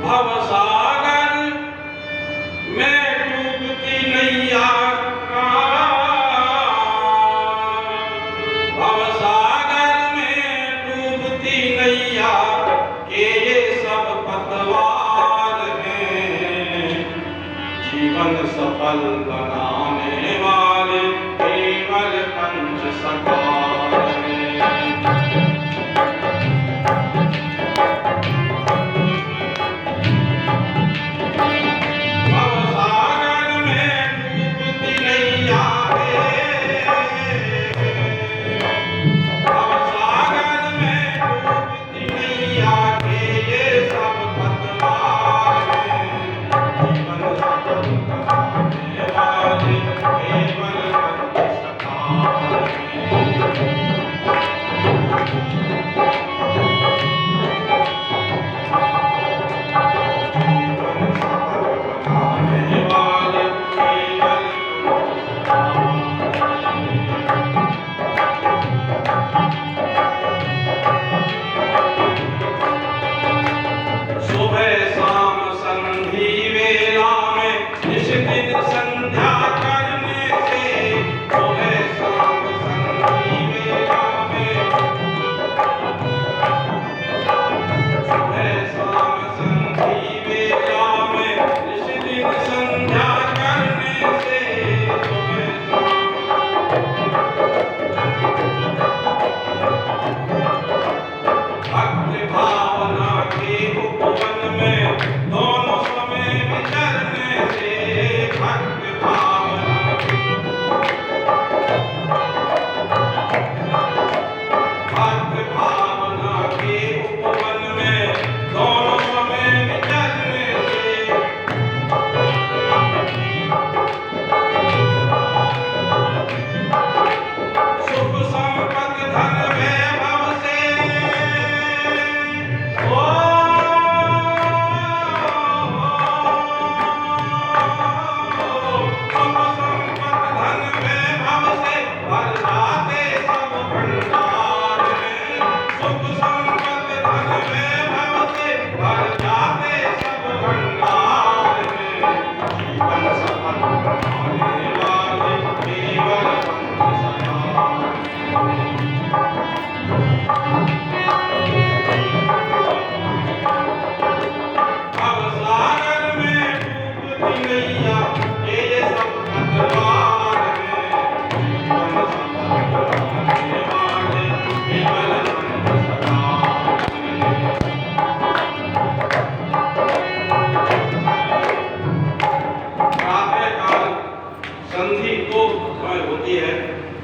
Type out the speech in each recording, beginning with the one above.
भवसागर में डूबती नैया का, भवसागर में डूबती नैया के ये सब पतवार हैं। जीवन सफल बनाने वाले केवल पंच सकार हैं।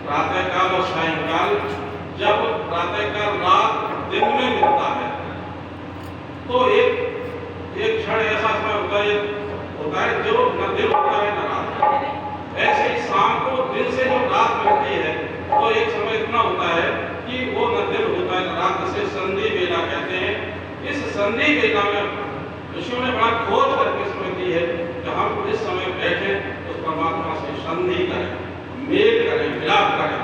प्रातःकाल और सायंकाल, जब प्रातःकाल रात दिन में मिलता है तो एक क्षण ऐसा समय होता है जो न दिन होता है न रात। ऐसे ही शाम को दिन से जो रात मिलती है तो एक समय इतना होता है कि वो न दिन होता है न रात, जिसे संधि बेला कहते हैं। इस संधि बेला में ऋषियों ने बड़ा खोज करके समय दी है कि हम इस समय बैठे उस परमात्मा से संधि करें, मेल करें, मिलाप करें,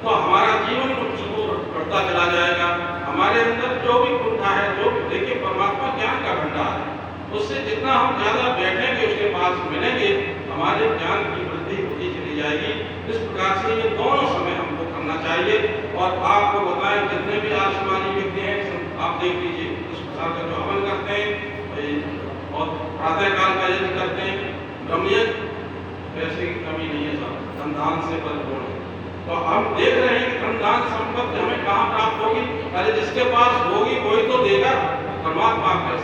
तो हमारा जीवन सुदूर बढ़ता चला जाएगा। हमारे अंदर जो भी कुंठा है, जो देखिए परमात्मा ज्ञान का भंडार है, उससे जितना हम ज्यादा बैठेंगे उसके पास मिलेंगे, हमारे ज्ञान की वृद्धि होती चली जाएगी। इस प्रकार से ये दोनों समय हमको करना चाहिए। और आपको बताएं, जितने भी आसमानी व्यक्ति हैं आप देख लीजिए, इस प्रकार का जो हवन करते हैं और प्रातःकाल का यज्ञ करते हैं, ब्रह्मयज्ञ, पैसे की कमी नहीं है, सब धन दान से परिपूर्ण है। तो हम देख रहे हैं कि धन दान संपत्ति हमें कहाँ प्राप्त होगी? अरे जिसके पास होगी वही तो देगा, परमात्मा के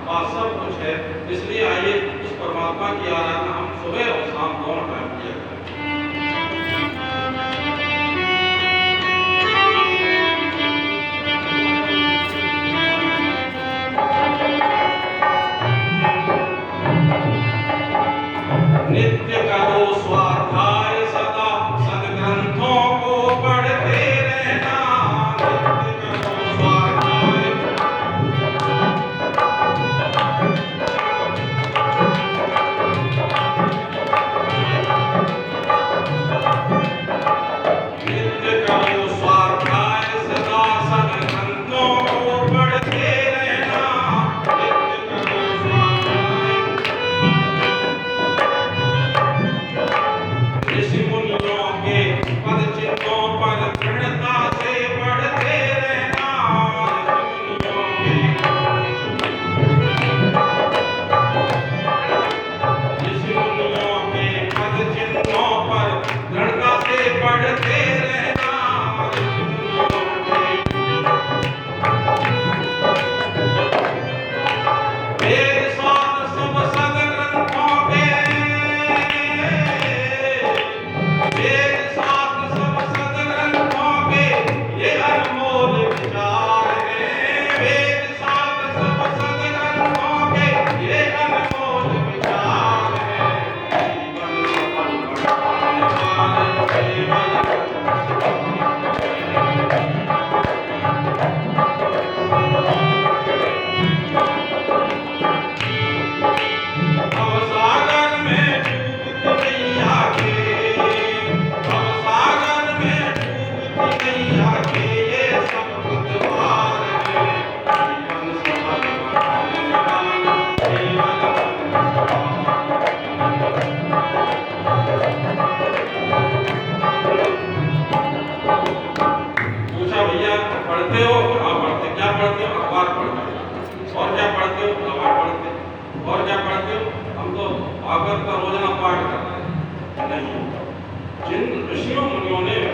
पास सब कुछ है। इसलिए आइए उस परमात्मा की आराधना हम सुबह और शाम दोनों टाइम किया करें। नित्य करो स्वाध्याय सदा, सद्ग्रंथों को पढ़ते रहना। नित्य करो स्वाध्याय,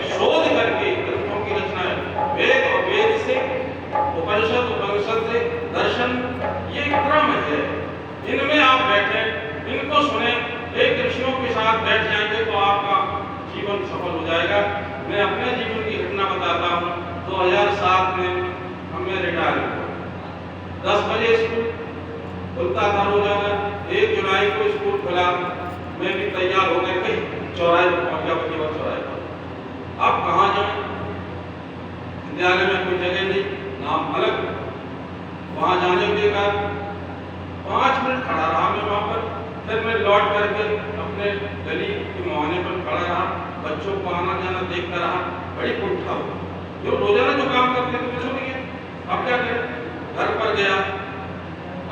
शोध करके ग्रंथों की रचना है। वेद और वेद से, उपनिषद उपनिषद से दर्शन, ये क्रम है। इनमें आप बैठे, इनको सुने, एक ऋषियों के साथ बैठ जाएंगे तो आपका जीवन सफल हो जाएगा। मैं अपने जीवन की घटना बताता हूँ। 2007 में हमें रिटायर हुआ। 10 बजे स्कूल खुलता था रोजाना। 1 जुलाई को स्कूल खुला। मैं भी तैयार हो गए, कहीं चौराहे पर पहुंच गया, बच्चे चौराहे पर। अब कहाँ जाए, विद्यालय में कोई जगह नहीं, नाम अलग। वहां जाने के बाद 5 मिनट खड़ा रहा मैं वहां पर। फिर मैं लौट करके अपने गली के मुहाने पर खड़ा रहा, बच्चों को आना जाना देखता रहा। बड़ी कुंठा हुआ, जो रोजाना जो काम करते थे छूट गया। अब क्या करें, घर पर गया।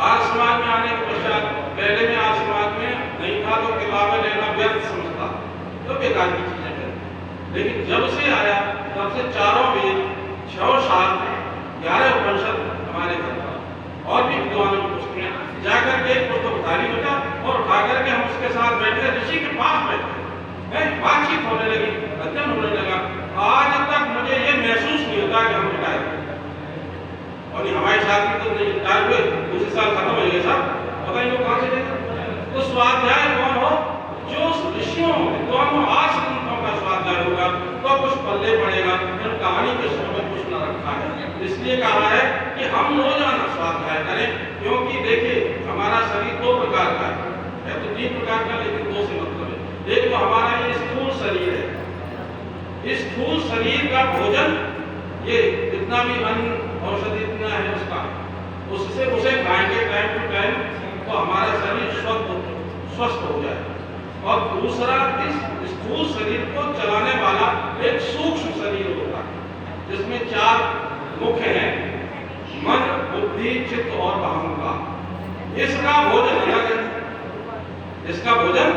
आज समाज में आने के पश्चात, पहले में आज समाज में नहीं था तो किताबें लेना व्यर्थ समझता, तो बेकार की चीजें थे। लेकिन जब से आया तब से चारों वेद, 6 शास्त्र, 11 उपनिषद हमारे घर पर, और भी विद्वानों की पुस्तकें। जाकर के एक पुस्तक उठा ली बेटा, और उठा करके हम उसके साथ बैठे, ऋषि के पास बैठे, बातचीत होने लगी, अध्ययन होने लगा। आज तक मुझे ये महसूस नहीं होता कि हम रिटायर, और हमारे साथी तो नहीं रिटायर हुए, दूसरे साल खत्म हो गए साहब, पता नहीं लोग कहाँ से गए। तो स्वाध्याय कौन हो, जो ऋषियों विद्वानों आज ग्रंथों का स्वाध्याय होगा तो कुछ पल्ले पड़ेगा। कहानी के समय में कुछ न रखा है, इसलिए कहा है कि हम रोजाना स्वाध्याय करें। क्योंकि देखिए, हमारा शरीर 2 प्रकार का है तो 3 प्रकार का, लेकिन 2 से मतलब है। एक तो हमारा ये स्थूल शरीर है। इस स्थूल शरीर का भोजन, ये जितना भी अन्न औषधि इतना है उसका, उससे उसे खाएंगे टाइम टू टाइम, तो हमारा शरीर स्वस्थ हो जाए। और दूसरा, इस स्थूल शरीर को चलाने वाला एक सूक्ष्म शरीर होता है, जिसमें 4 मुख्य हैं, मन, बुद्धि, चित्त और अहंकार। इसका भोजन अलग है, इसका भोजन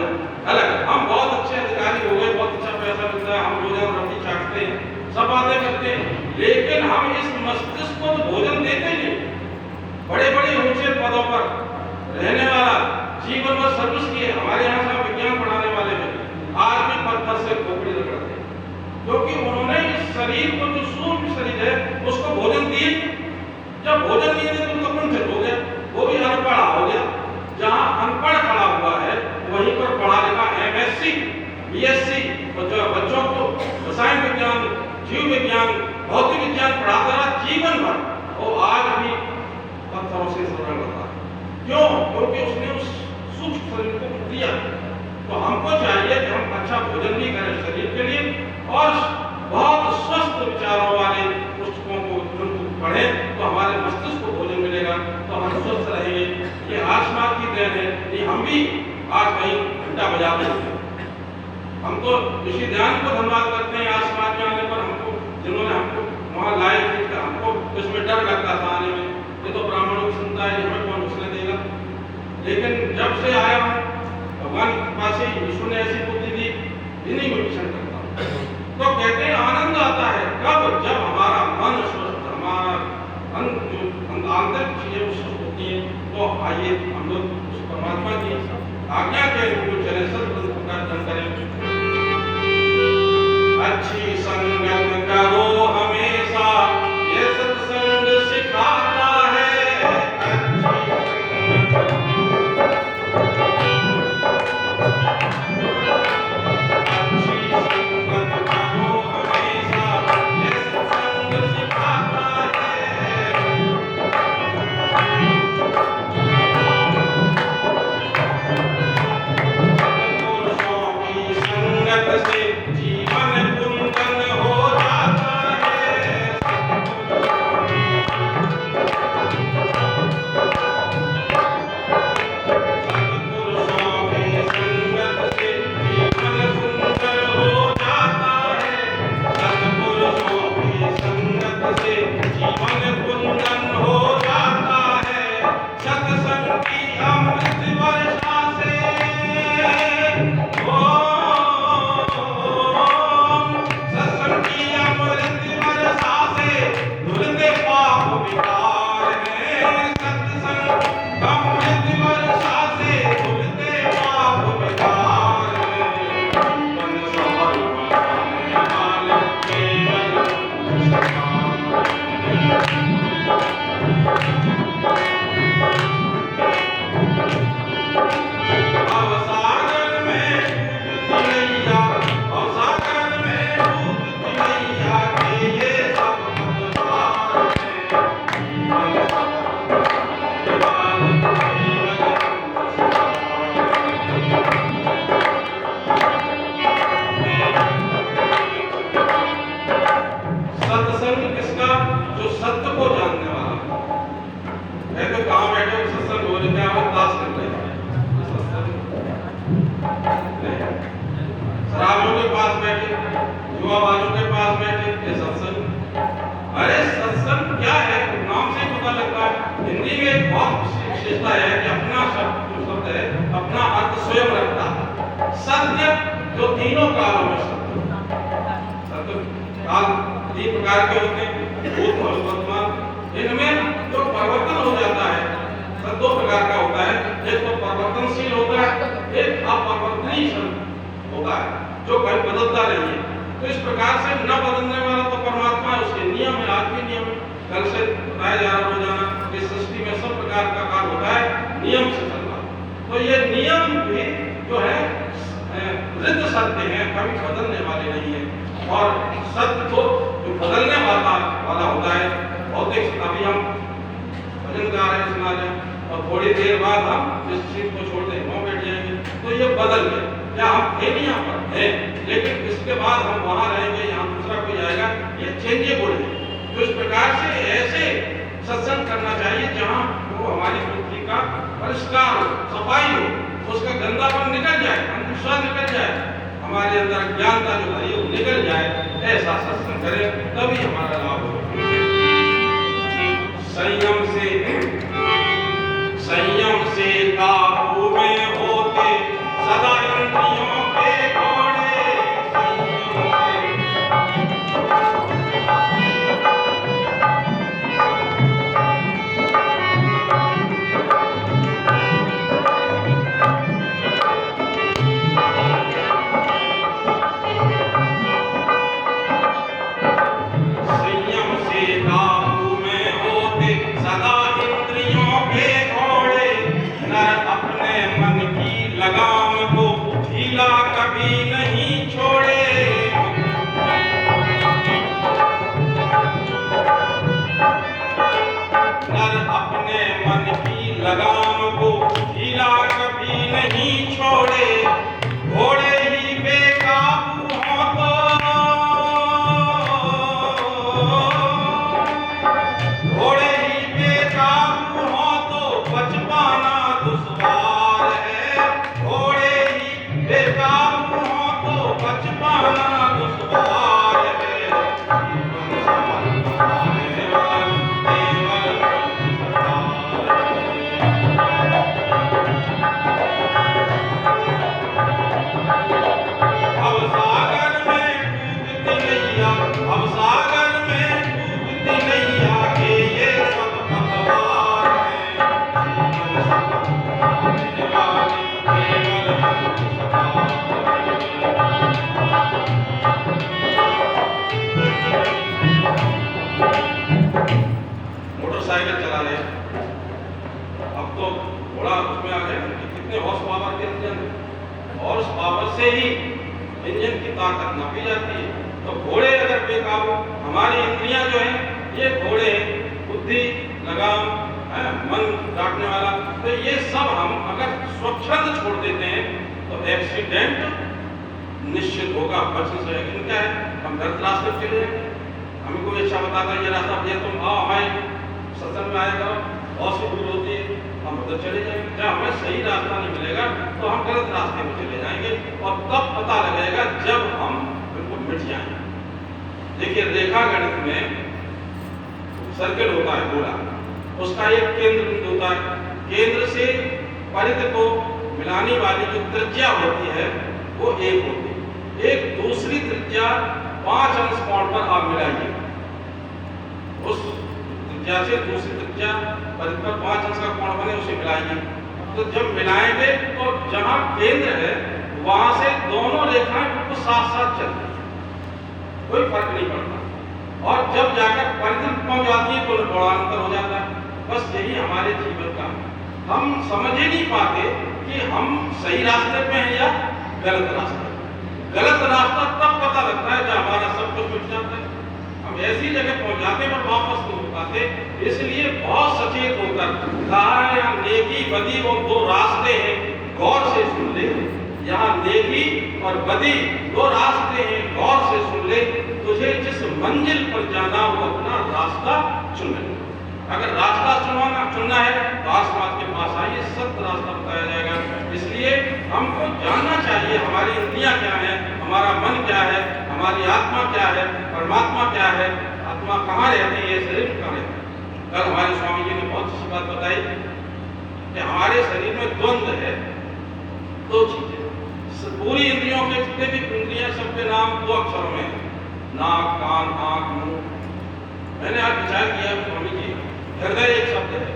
अलग है। हम बहुत अच्छे अधिकारी हो गए, बहुत अच्छा पैसा मिलता है, हम रोजाना रोटी चाटते हैं, सब बातें करते हैं, लेकिन हम इस मस्तिष्क को तो भोजन देते नहीं। बड़े बड़े ऊंचे पदों पर रहने वाला, जीवन में सर्विस किए, हमारे यहाँ से विज्ञान पढ़ाने वाले हैं, आज भी पत्थर से खोपड़ी रगड़ते हैं, क्योंकि उन्होंने इस शरीर को, जो सूक्ष्म शरीर है, उसको भोजन दिए। जब भोजन नहीं दिए तो कुंठित हो गया, वो भी अनपढ़ा हो गया। जहाँ अनपढ़ खड़ा हुआ है, वहीं पर पढ़ा लिखा MSc, BSc, बच्चों को रसायन विज्ञान, जीव विज्ञान, भौतिक विज्ञान पढ़ाता रहा जीवन भर, और आज भी पत्थरों से सरल रहा। क्यों? क्योंकि उसने उस सूक्ष्म शरीर को दिया। तो हमको चाहिए कि हम अच्छा भोजन भी करें शरीर के लिए, और बहुत स्वस्थ विचारों वाले पुस्तकों को पढ़ें, तो हमारे मस्तिष्क को भोजन मिलेगा, तो हम स्वस्थ रहेंगे। ये आसमान की देन है, ये हम भी आज कहीं घंटा बजाते हैं। हम तो ऋषि ध्यान को धन्यवाद करते हैं आसमान में आने पर, हमको जिन्होंने हमको वहाँ लाए थे। हमको इसमें डर लगता था आने में, ये तो ब्राह्मणों की सुनता है, हमें कौन घुसने देगा। लेकिन जब से आया हूँ, भगवान के पास ही ईश्वर ने ऐसी बुद्धि दी, इन्हीं में विचरण करता हूँ। तो कहते हैं आनंद आता है कब, जब हमारा मन स्वस्थ, हमारा आंतरिक चीजें स्वस्थ होती हैं। तो आइए हम लोग उस परमात्मा की आज्ञा के अनुकूल चले, सत्संग का अध्ययन करें। अच्छी संगत करो हमेशा, ये सत्संग सिखाता है। अच्छी संगत करो हमेशा, ये सत्संग सिखाता है। सत्पुरुषों की संगत से जीवन कुंदन हो जाता होता है। हिंदी में एक बहुत विशेषता है कि अपना शब्द है, अपना अर्थ स्वयं रखता है। सत्य जो तीनों कालों में सत्य, सत्य काल तीन प्रकार के होते हैं, भूत और वर्तमान। इनमें जो परिवर्तन हो जाता है सब दो प्रकार का होता है, एक तो परिवर्तनशील होता है, एक अपरिवर्तनीय होता है जो कभी बदलता नहीं है। तो इस प्रकार से न बदलने वाला तो परमात्मा है, उसके नियम है, आज भी नियम है। कल से बताया जा रहा रोजाना इस सृष्टि में सब प्रकार का कार्य होता है नियम से चल रहा। तो ये नियम भी जो है वृद्ध सत्य है, कभी बदलने वाले नहीं है। और सत्य तो जो बदलने वाला होता है। भौतिक अभी हम भजन गा रहे हैं, सुना रहे हैं, और थोड़ी देर बाद हम इस चीज को छोड़ दें, वहां बैठ जाएंगे, तो ये बदल गया। क्या हम थे नहीं यहाँ पर है, लेकिन इसके बाद हम वहां रहेंगे, यहाँ दूसरा कोई आएगा, ये चेंजेबल है। तो इस प्रकार से ऐसे सत्संग करना चाहिए जहाँ वो हमारी बुद्धि का परिष्कार हो, सफाई हो, उसका गंदापन निकल जाए, अंधविश्वास निकल जाए, हमारे अंदर ज्ञानता जो भरी हो निकल जाए। ऐसा सत्संग करें तभी हमारा लाभ हो। संयम से काबू में होते सदा इंद्रियों के घोड़े। संयम से काबू में होते सदा इंद्रियों के घोड़े। नर अपने मन की लगाम को ढीला कभी नहीं छोड़े। नर अपने मन की लगाम को ढीला कभी नहीं छोड़े। घोड़े ही बेकाबू हो तो, घोड़े ही बेकाबू हो तो बच पाना दुश्वार है। घोड़े ही बेकाबू हो तो बच पाना दुश्वार है। अब सागर में डूबती नैया, अब सागर में डूबती नैया के ये सब पतवार हैं। मोटरसाइकिल चला रहे, अब तो थोड़ा उसमें आ गए कि कितने हॉर्स पावर के इंजन, हॉर्स पावर से ही इंजन की ताकत नापी जाती है। तो घोड़े अगर बेकाबू, हमारी इंद्रियां जो हैं ये घोड़े हैं, बुद्धि, लगाम, मन काटने वाला, तो ये सब हम अगर स्वच्छंद छोड़ देते हैं तो एक्सीडेंट निश्चित होगा, बचने से। लेकिन क्या है, हम गलत रास्ते पे चले जाएंगे। हमें कोई अच्छा बताता है ये रास्ता भैया तुम आओ हमारे सत्संग में आएगा, बहुत सी भूल होती है, हम उधर चले जाएंगे। जब हमें सही रास्ता नहीं मिलेगा तो हम गलत रास्ते में चले जाएंगे, और तब पता लगेगा जब हम बिल्कुल मिट जाएंगे। देखिए रेखा गणित में सर्कल होता है पूरा, उसका एक केंद्र बिंदु होता है। केंद्र से परिध को मिलाने वाली जो त्रिज्या होती है वो एक होती है। एक दूसरी त्रिज्या 5 अंश कोण पर आप मिलाइए, उस त्रिज्या से दूसरी त्रिज्या परिध पर 5 अंश का कोण बने उसे मिलाइए। तो जब मिलाएंगे तो जहां केंद्र है वहां से दोनों रेखाएं बिल्कुल साथ साथ चलती हैं, कोई फर्क नहीं पड़ता। और जब जाकर परिधि पहुंच जाती है तो बड़ा अंतर हो जाता है। बस यही हमारे जीवन का, हम समझ ही नहीं पाते कि हम सही रास्ते पे हैं या गलत रास्ते। गलत रास्ता तब पता लगता है जब हमारा सब कुछ मिट जाता है, हम ऐसी जगह पहुंच जाते हैं पर वापस नहीं हो पाते। इसलिए बहुत सचेत होकर कहा या नेकी बदी वो दो रास्ते हैं, गौर से सुन ले। यहाँ नेकी और बदी दो रास्ते हैं, गौर से सुन ले। तुझे जिस मंजिल पर जाना वो अपना रास्ता चुन ले। अगर रास्ता चुनना है तो आसमान के पास आइए, सत्य रास्ता बताया जाएगा। इसलिए हमको जानना चाहिए हमारी इंद्रियां क्या है, हमारा मन क्या है, हमारी आत्मा क्या है, परमात्मा क्या है। आत्मा कहाँ रहती है, शरीर कहाँ रहता है। कल हमारे स्वामी जी ने बहुत अच्छी बात बताई कि हमारे शरीर में द्वंद्व है, दो चीजें। पूरी इंद्रियों के जितने भी इंद्रियां सबके नाम दो अक्षरों में है, नाक, कान, आंख, मुंह। मैंने आज विचार किया स्वामी जी, हृदय एक शब्द है,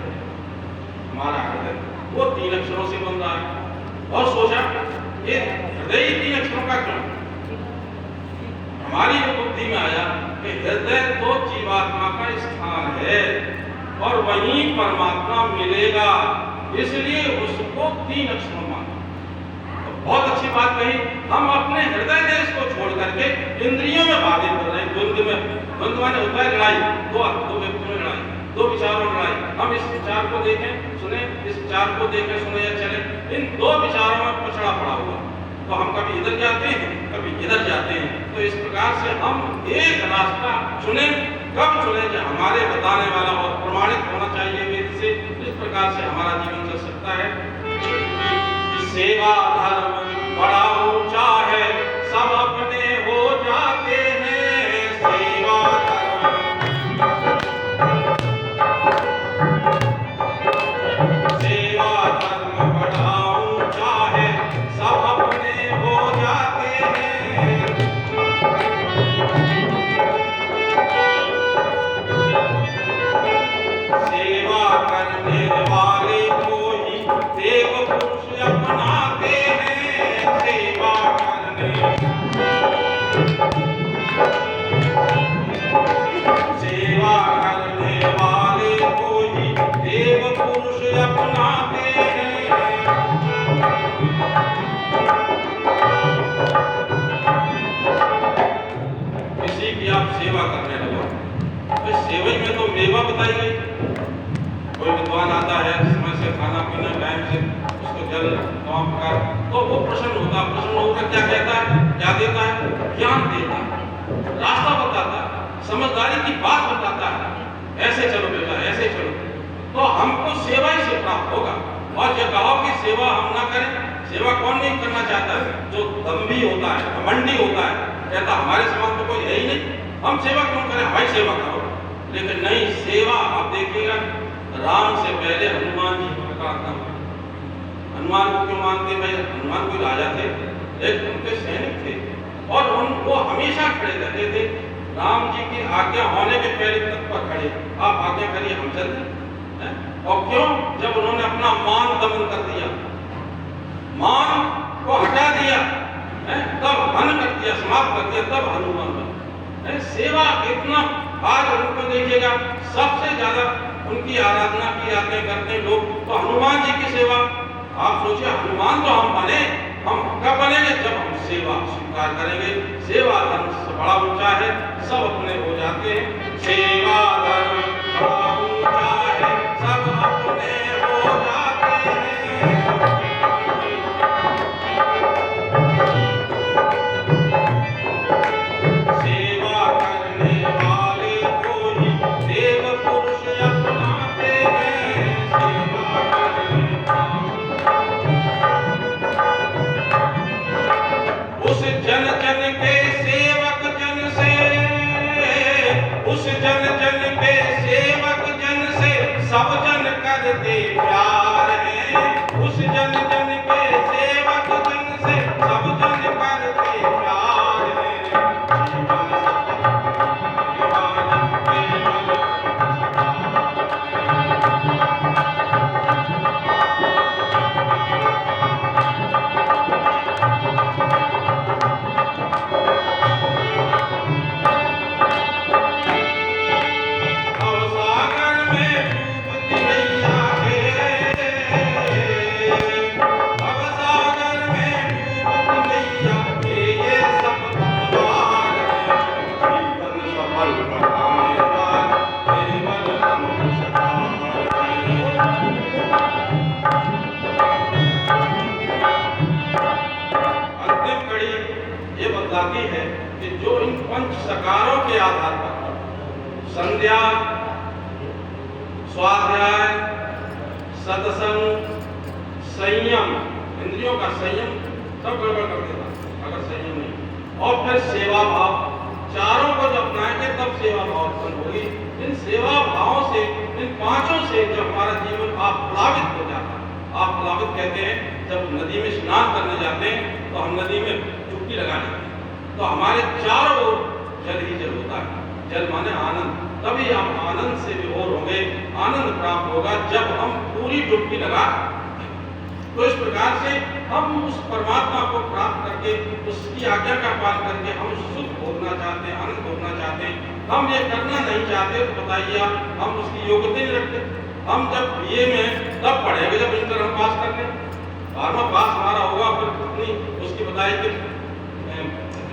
हमारा हृदय वो 3 अक्षरों से बन रहा है। और सोचा ये हृदय ही 3 अक्षरों का क्यों? हमारी जो बुद्धि में आया कि हृदय तो जीवात्मा का स्थान है और वहीं परमात्मा मिलेगा, इसलिए उसको 3 अक्षरों माना। बहुत अच्छी बात कही। हम अपने हृदय देश को छोड़ करके इंद्रियों में बातें कर रहे हैं, द्वंद्व में। द्वंद्व माने होता है लड़ाई, दो व्यक्तियों में लड़ाई, दो विचारों में लड़ाई। हम इस विचार को देखें सुने, इस विचार को देखें सुने या चले, इन दो विचारों में पछड़ा पड़ा हुआ, तो हम कभी इधर जाते हैं कभी इधर जाते हैं। तो इस प्रकार से हम एक रास्ता चुने, कब चुने जो हमारे बताने वाला और प्रमाणित होना चाहिए वेद से, इस प्रकार से हमारा जीवन चल सकता है। सेवा धर्म बड़ा ऊंचा है, सब अपने हो जाते हैं। सेवा धर्म, सेवा धर्म बड़ा ऊंचा है, सब अपने हो जाते हैं। सेवा करने वाले को ही देव पुरुष अपनाते हैं। सेवा करने, सेवा करने वाले को ही देव पुरुष अपनाते हैं। किसी की आप सेवा करने लगो, तो सेवई में तो मेवा बताई गई। कोई विद्वान आता है, समय से खाना पीना टाइम से, उसको जल काम कर, तो वो प्रसन्न होता है। प्रसन्न होकर क्या कहता है, क्या देता है? ज्ञान देता है, रास्ता बताता है, समझदारी की बात बताता है, ऐसे चलो बेटा, ऐसे चलो। तो हमको सेवा ही से प्राप्त होगा। और जो कहो कि सेवा हम ना करें, सेवा कौन नहीं करना चाहता है? जो दम्भी होता है, घमंडी होता है, कहता हमारे समाज में कोई है ही नहीं, हम सेवा क्यों करें, हमारी सेवा करो। लेकिन नहीं, सेवा आप देखिएगा, राम से पहले हनुमान जी को कहता हूँ। हनुमान को क्यों मानते भाई? हनुमान कोई राजा थे, एक उनके सैनिक थे और वो हमेशा खड़े रहते थे, राम जी की आज्ञा होने के पहले तक पर खड़े, आप आज्ञा करिए हम चलते। और क्यों? जब उन्होंने अपना मान दमन कर दिया, मान को हटा दिया, तब हन कर दिया, समाप्त कर दिया, तब हनुमान बने। सेवा इतना, आज उनको देखिएगा सबसे ज्यादा उनकी आराधना की जाते करते लोग, तो हनुमान जी की सेवा। आप सोचिए, हनुमान तो हम बने, हम कब बनेंगे? जब हम सेवा स्वीकार करेंगे। सेवा धर्म से बड़ा ऊंचा है, सब अपने हो जाते हैं। सेवा धर्म बड़ा ऊंचा है, सब अपने हो जाते हैं। सेवा करने वाले को ही देव पुरुष अपनाते हैं। सेवा करने, उस जन जन के सेवक जन से, उस जन जन के सेवक जन से सब जन करते प्यार है। उस जन जन के सेवक जन से सब जन करते प्यार है। है कि जो इन 5 सकारों के आधार पर संध्या, स्वाध्याय, सत्संग, संयम, इंद्रियों का संयम सब गड़बड़ कर देता अगर संयम नहीं, और फिर सेवा भाव, चारों को जब अपनाएंगे तब सेवा भाव उत्पन्न होगी। इन सेवा भावों से, इन पांचों से जब हमारा जीवन आप्लावित हो जाता है, आप्लावित कहते हैं जब नदी में स्नान करने जाते हैं तो हम नदी में डुबकी लगाने लगते हैं, तो हमारे चारों ओर जल ही जल होता है। जल माने आनंद, तभी हम आनंद से विभोर होंगे, आनंद प्राप्त होगा जब हम पूरी डुबकी लगा। तो इस प्रकार से हम उस परमात्मा को प्राप्त करके उसकी आज्ञा का पालन करके हम सुख भोगना चाहते हैं, आनंद भोगना चाहते हैं। हम ये करना नहीं चाहते तो बताइए आप, हम उसकी योग्यता नहीं रखते। हम जब बीए में तब पढ़ेंगे जब इंटर हम पास कर लें, 12वां पास हमारा होगा, फिर कितनी उसकी बताइए कि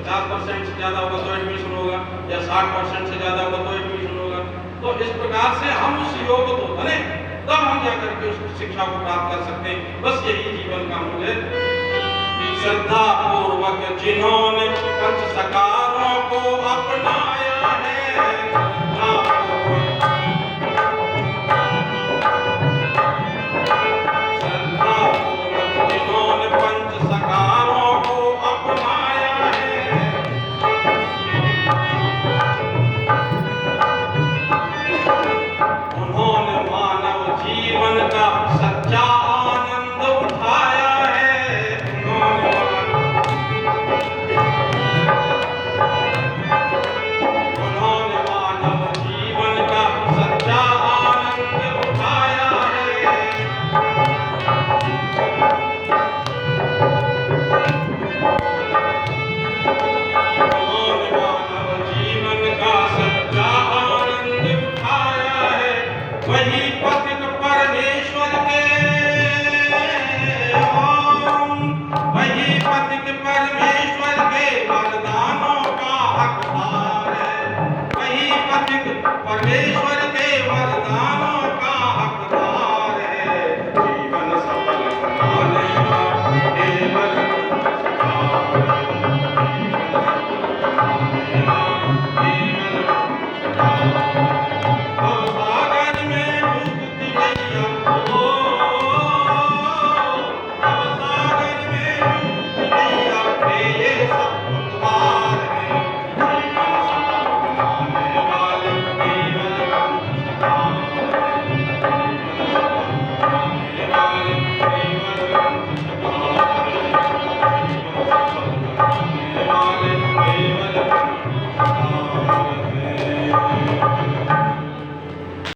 50% से ज़्यादा होगा तो एडमिशन होगा, या 60% से ज़्यादा होगा तो एडमिशन होगा। तो इस प्रकार से हम उस योग्य तो बने, तब हम जा करके उस शिक्षा को प्राप्त कर सकते हैं। बस यही जीवन का मूल है। श्रद्धा पूर्वक जिन्होंने पंच सकारों को अपनाया है, श्रद्धा पूर्वक जिन्होंने पंच सकारों को अपनाया है, उन्होंने मानव जीवन का सच्चा